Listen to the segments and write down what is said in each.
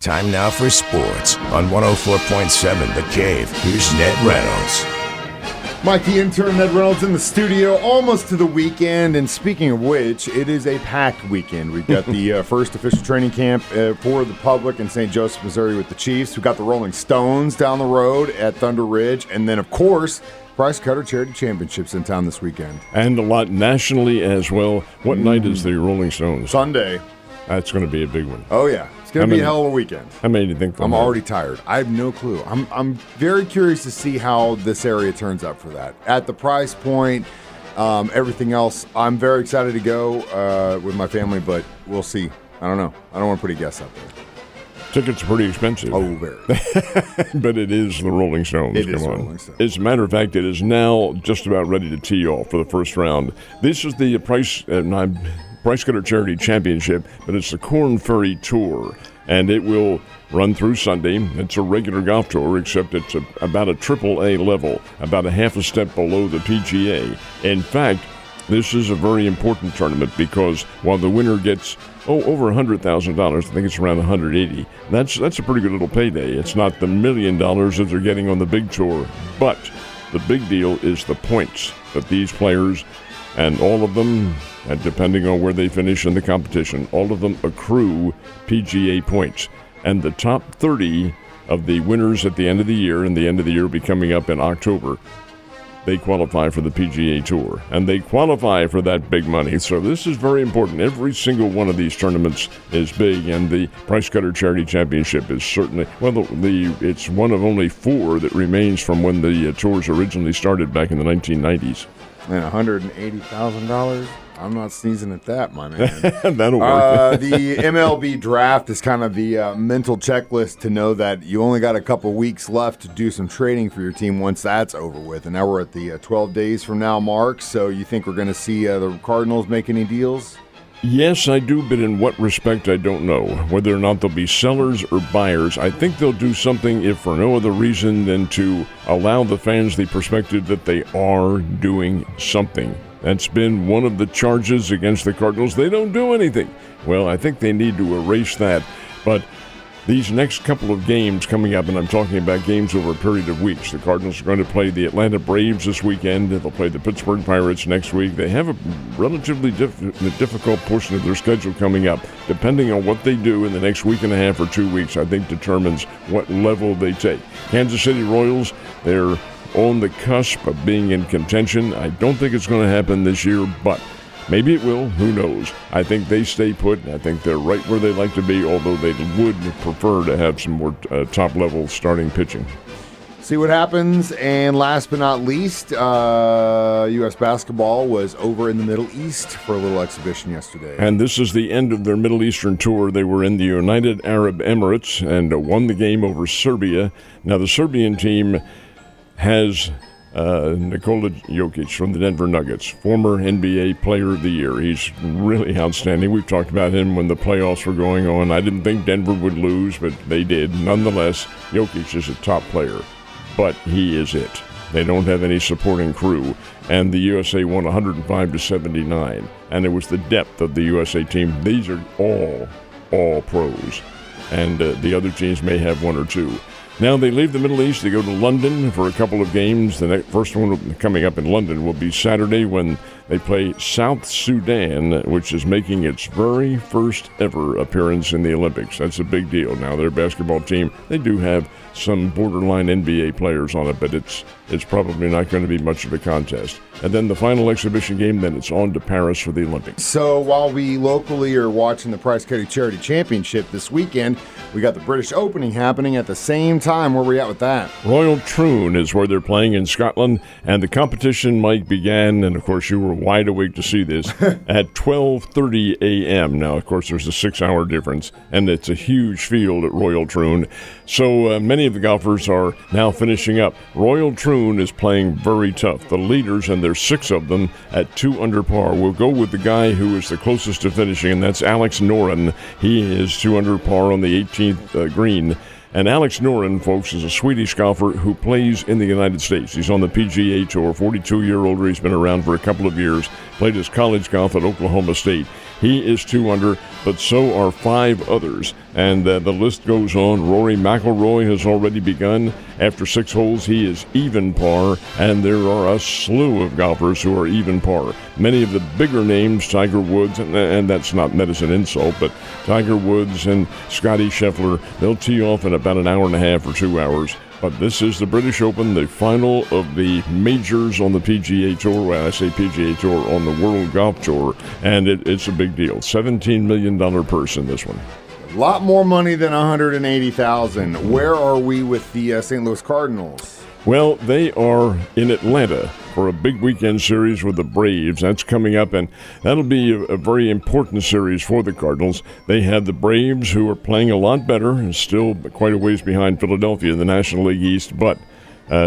Time now for sports on 104.7 The Cave. Here's Ned Reynolds. Mike, the intern, Ned Reynolds in the studio, almost to the weekend. And speaking of which, it is a packed weekend. We've got the first official training camp for the public in St. Joseph, Missouri with the Chiefs. We've got the Rolling Stones down the road at Thunder Ridge. And then, of course, Price Cutter Charity Championships in town this weekend. And a lot nationally as well. What night is the Rolling Stones? Sunday. That's going to be a big one. Oh, yeah. It's going to be a hell of a weekend. How many do you think? I'm already tired. I have no clue. I'm very curious to see how this area turns up for that. At the price point, everything else, I'm very excited to go with my family, but we'll see. I don't know. I don't want to put a guess out there. Tickets are pretty expensive. Oh, very. But it is the Rolling Stones. It is the Rolling Stones. As a matter of fact, it is now just about ready to tee off for the first round. This is the Price Cutter Charity Championship, but it's the Corn Ferry Tour, and it will run through Sunday. It's a regular golf tour, except it's about a AAA level, about a half a step below the PGA. In fact, this is a very important tournament because while the winner gets over $100,000, I think it's around $180,000. That's a pretty good little payday. It's not the $1 million that they're getting on the big tour, but the big deal is the points that these players, and all of them, and depending on where they finish in the competition, all of them accrue PGA points. And the top 30 of the winners at the end of the year, and the end of the year will be coming up in October, they qualify for the PGA Tour. And they qualify for that big money. So this is very important. Every single one of these tournaments is big, and the Price Cutter Charity Championship is certainly, it's one of only 4 that remains from when the tours originally started back in the 1990s. And $180,000? I'm not sneezing at that, my man. That'll work. The MLB draft is kind of the mental checklist to know that you only got a couple weeks left to do some trading for your team once that's over with. And now we're at the 12 days from now mark. So you think we're going to see the Cardinals make any deals? Yes, I do, but in what respect, I don't know. Whether or not they'll be sellers or buyers, I think they'll do something, if for no other reason than to allow the fans the perspective that they are doing something. That's been one of the charges against the Cardinals. They don't do anything. Well, I think they need to erase that. But these next couple of games coming up, and I'm talking about games over a period of weeks. The Cardinals are going to play the Atlanta Braves this weekend. They'll play the Pittsburgh Pirates next week. They have a relatively difficult portion of their schedule coming up. Depending on what they do in the next week and a half or 2 weeks, I think determines what level they take. Kansas City Royals, they're on the cusp of being in contention. I don't think it's going to happen this year, but maybe it will. Who knows? I think they stay put. I think they're right where they like to be, although they would prefer to have some more top-level starting pitching. See what happens. And last but not least, U.S. basketball was over in the Middle East for a little exhibition yesterday. And this is the end of their Middle Eastern tour. They were in the United Arab Emirates and won the game over Serbia. Now, the Serbian team has Nikola Jokic from the Denver Nuggets, former NBA Player of the Year. He's really outstanding. We've talked about him when the playoffs were going on. I didn't think Denver would lose, but they did. Nonetheless, Jokic is a top player, but he is it. They don't have any supporting crew, and the USA won 105-79, and it was the depth of the USA team. These are all pros, and the other teams may have one or two. Now they leave the Middle East. They go to London for a couple of games. The first one coming up in London will be Saturday when they play South Sudan, which is making its very first ever appearance in the Olympics. That's a big deal. Now their basketball team, they do have some borderline NBA players on it, but it's probably not going to be much of a contest. And then the final exhibition game, then it's on to Paris for the Olympics. So while we locally are watching the Price Cutter Charity Championship this weekend, we got the British Opening happening at the same time. Where are we at with that? Royal Troon is where they're playing in Scotland, and the competition, Mike, began, and of course you were wide awake to see this, at 12:30 a.m. Now, of course, there's a 6-hour difference, and it's a huge field at Royal Troon. So many of the golfers are now finishing up. Royal Troon is playing very tough. The leaders, and there's 6 of them, at 2 under par. We'll go with the guy who is the closest to finishing, and that's Alex Noren. He is 2 under par on the 18th green. And Alex Noren, folks, is a Swedish golfer who plays in the United States. He's on the PGA Tour, 42-year-old. He's been around for a couple of years, played his college golf at Oklahoma State. He is 2 under, but so are 5 others. And the list goes on. Rory McIlroy has already begun. After 6 holes, he is even par, and there are a slew of golfers who are even par. Many of the bigger names, Tiger Woods, and that's not meant as an insult, but Tiger Woods and Scottie Scheffler, they'll tee off in about an hour and a half or 2 hours. But this is the British Open, the final of the majors on the PGA Tour. Well, I say PGA Tour, on the World Golf Tour, and it's a big deal. $17 million purse in this one. A lot more money than $180,000. Where are we with the St. Louis Cardinals? Well, they are in Atlanta for a big weekend series with the Braves. That's coming up, and that'll be a very important series for the Cardinals. They have the Braves, who are playing a lot better and still quite a ways behind Philadelphia in the National League East, but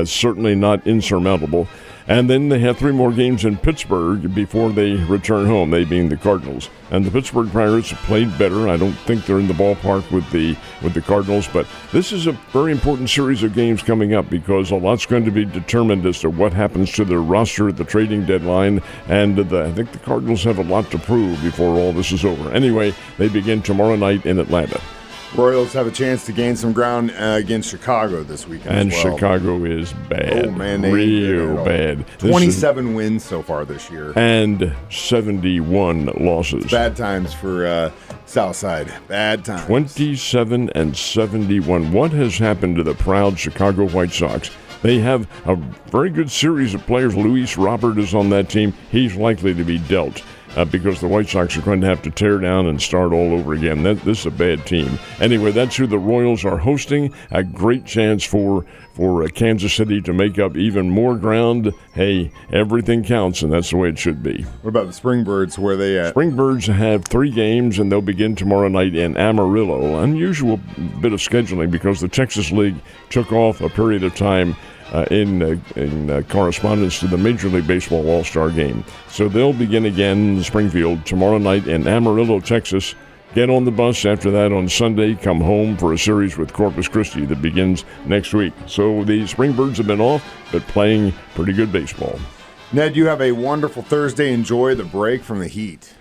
certainly not insurmountable. And then they have 3 more games in Pittsburgh before they return home, they being the Cardinals. And the Pittsburgh Pirates have played better. I don't think they're in the ballpark with the Cardinals, but this is a very important series of games coming up because a lot's going to be determined as to what happens to their roster at the trading deadline. And I think the Cardinals have a lot to prove before all this is over. Anyway, they begin tomorrow night in Atlanta. Royals have a chance to gain some ground against Chicago this weekend. And as well. Chicago is bad. Oh, man. Real bad. 27 wins so far this year. And 71 losses. Bad times for Southside. Bad times. 27 and 71. What has happened to the proud Chicago White Sox? They have a very good series of players. Luis Robert is on that team. He's likely to be dealt. Because the White Sox are going to have to tear down and start all over again. This is a bad team. Anyway, that's who the Royals are hosting. A great chance for Kansas City to make up even more ground. Hey, everything counts, and that's the way it should be. What about the Springbirds? Where are they at? Springbirds have 3 games, and they'll begin tomorrow night in Amarillo. Unusual bit of scheduling because the Texas League took off a period of time in correspondence to the Major League Baseball All-Star Game. So they'll begin again in Springfield tomorrow night in Amarillo, Texas. Get on the bus after that on Sunday. Come home for a series with Corpus Christi that begins next week. So the Springbirds have been off, but playing pretty good baseball. Ned, you have a wonderful Thursday. Enjoy the break from the heat.